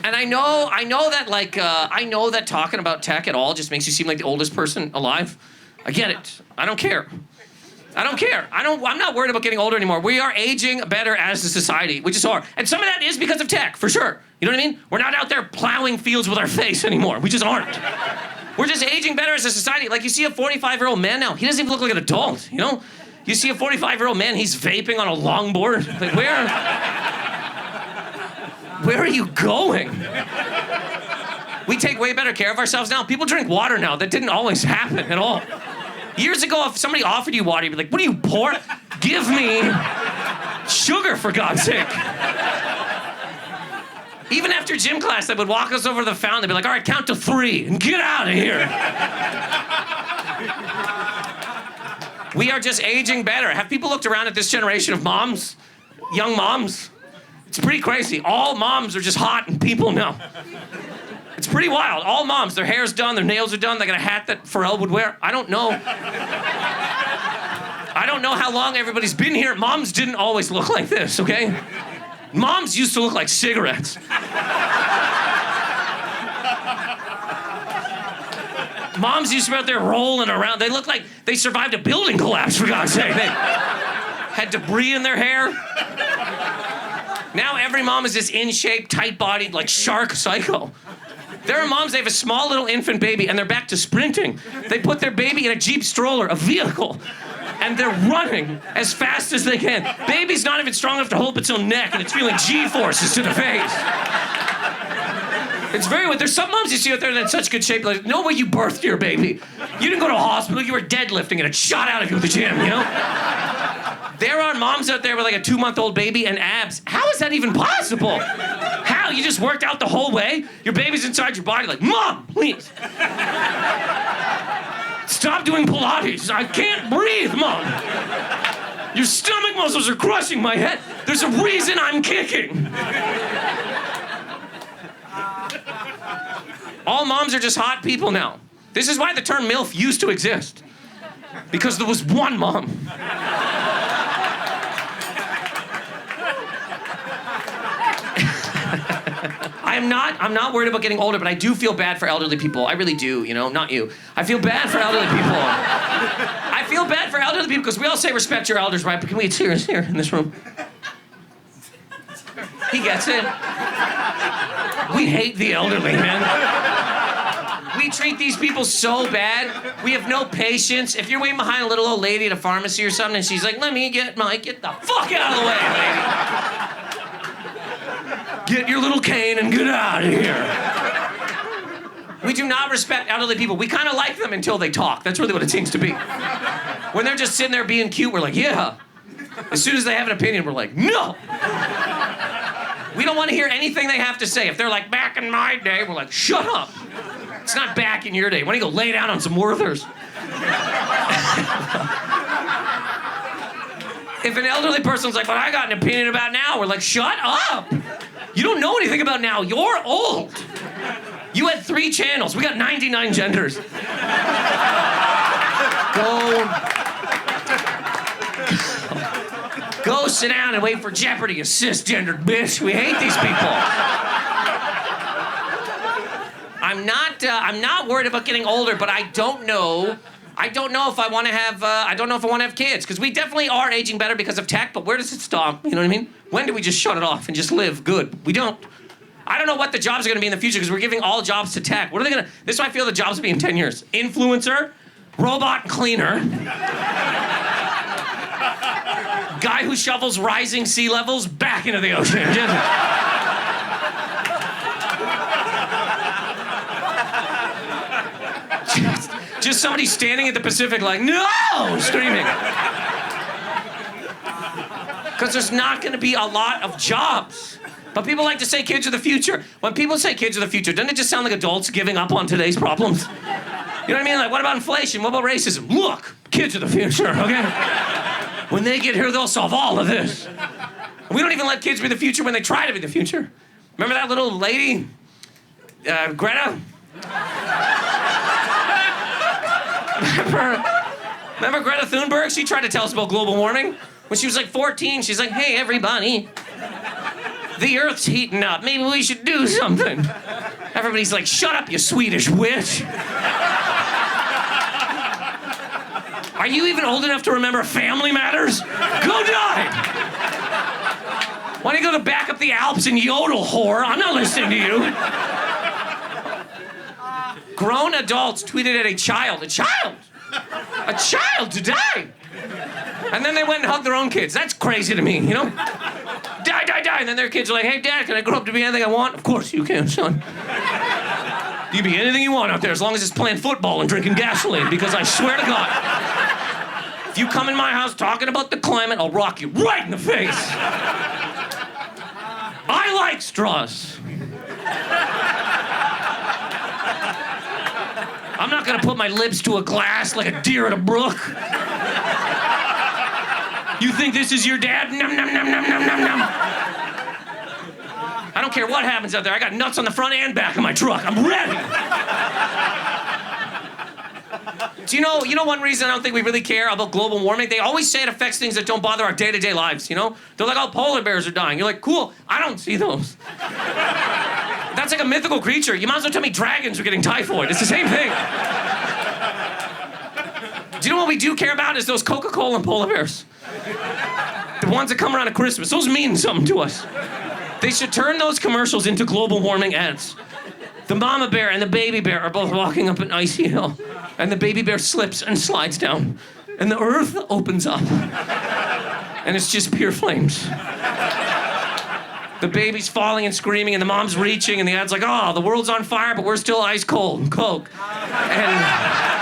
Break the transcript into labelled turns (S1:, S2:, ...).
S1: And I know that I know that talking about tech at all just makes you seem like the oldest person alive. I get it. I don't care. I'm not worried about getting older anymore. We are aging better as a society, which is hard. And some of that is because of tech, for sure. You know what I mean? We're not out there plowing fields with our face anymore. We just aren't. We're just aging better as a society. Like, you see a 45-year-old man now, he doesn't even look like an adult, you know? You see a 45-year-old man, he's vaping on a longboard. Like, where are you going? We take way better care of ourselves now. People drink water now. That didn't always happen at all. Years ago, if somebody offered you water, you'd be like, what are you, poor? Give me sugar, for God's sake. Even after gym class, they would walk us over to the fountain. They'd be like, all right, count to 3 and get out of here. We are just aging better. Have people looked around at this generation of moms? Young moms? It's pretty crazy. All moms are just hot and people now. It's pretty wild. All moms, their hair's done, their nails are done, they got a hat that Pharrell would wear. I don't know how long everybody's been here. Moms didn't always look like this, okay? Moms used to look like cigarettes. Moms used to be out there rolling around. They looked like they survived a building collapse, for God's sake. They had debris in their hair. Now every mom is this in-shape, tight-bodied, like shark psycho. There are moms, they have a small little infant baby, and they're back to sprinting. They put their baby in a Jeep stroller, a vehicle, and they're running as fast as they can. Baby's not even strong enough to hold its own neck, and it's feeling G-forces to the face. It's very weird. There's some moms you see out there that are in such good shape, like, no way you birthed your baby. You didn't go to a hospital, you were deadlifting, and it shot out of you at the gym, you know? There are moms out there with like a 2-month-old baby and abs. How is that even possible? How? You just worked out the whole way? Your baby's inside your body like, Mom, please. Stop doing Pilates. I can't breathe, Mom. Your stomach muscles are crushing my head. There's a reason I'm kicking. All moms are just hot people now. This is why the term MILF used to exist. Because there was one mom. I'm not worried about getting older, but I do feel bad for elderly people. I really do, you know, not you. I feel bad for elderly people. I feel bad for elderly people because we all say respect your elders, right? But can we get serious here in this room? He gets it. We hate the elderly, man. We treat these people so bad. We have no patience. If you're waiting behind a little old lady at a pharmacy or something and she's like, let me get the fuck out of the way, lady. Get your little cane and get out of here. We do not respect elderly people. We kind of like them until they talk. That's really what it seems to be. When they're just sitting there being cute, we're like, yeah. As soon as they have an opinion, we're like, no. We don't want to hear anything they have to say. If they're like, back in my day, we're like, shut up. It's not back in your day. Why don't you go lay down on some Werthers? If an elderly person's like, well, I got an opinion about now, we're like, shut up. You don't know anything about now. You're old. You had 3 channels. We got 99 genders. Go sit down and wait for Jeopardy, you cisgendered bitch. We hate these people. I'm not worried about getting older, but I don't know if I want to have kids, because we definitely are aging better because of tech, but where does it stop? You know what I mean? When do we just shut it off and just live good? We don't. I don't know what the jobs are going to be in the future because we're giving all jobs to tech. What are they going to... This is why I feel the jobs will be in 10 years. Influencer, robot cleaner, guy who shovels rising sea levels back into the ocean. Just somebody standing at the Pacific like, no, screaming. Because there's not going to be a lot of jobs. But people like to say kids are the future. When people say kids are the future, doesn't it just sound like adults giving up on today's problems? You know what I mean? Like, what about inflation? What about racism? Look, kids are the future, okay? When they get here, they'll solve all of this. We don't even let kids be the future when they try to be the future. Remember that little lady? Greta? Remember Greta Thunberg? She tried to tell us about global warming. When she was like 14, she's like, hey, everybody. The Earth's heating up. Maybe we should do something. Everybody's like, shut up, you Swedish witch. Are you even old enough to remember Family Matters? Go die! Why don't you go to back up the Alps and yodel, whore? I'm not listening to you. Grown adults tweeted at a child to die. And then they went and hugged their own kids. That's crazy to me, you know? Die, die, die. And then their kids are like, hey, Dad, can I grow up to be anything I want? Of course you can, son. You can be anything you want out there as long as it's playing football and drinking gasoline, because I swear to God, if you come in my house talking about the climate, I'll rock you right in the face. I like straws. I'm not gonna put my lips to a glass like a deer at a brook. You think this is your dad? Nom, nom, nom, nom, nom, nom, nom. I don't care what happens out there. I got nuts on the front and back of my truck. I'm ready. Do you know one reason I don't think we really care about global warming? They always say it affects things that don't bother our day-to-day lives, you know? They're like, oh, polar bears are dying. You're like, cool, I don't see those. That's like a mythical creature. You might as well tell me dragons are getting typhoid. It's the same thing. Do you know what we do care about is those Coca-Cola and polar bears? The ones that come around at Christmas. Those mean something to us. They should turn those commercials into global warming ads. The mama bear and the baby bear are both walking up an icy hill, and the baby bear slips and slides down, and the earth opens up, and it's just pure flames. The baby's falling and screaming, and the mom's reaching, and the ad's like, oh, the world's on fire, but we're still ice cold. Coke. And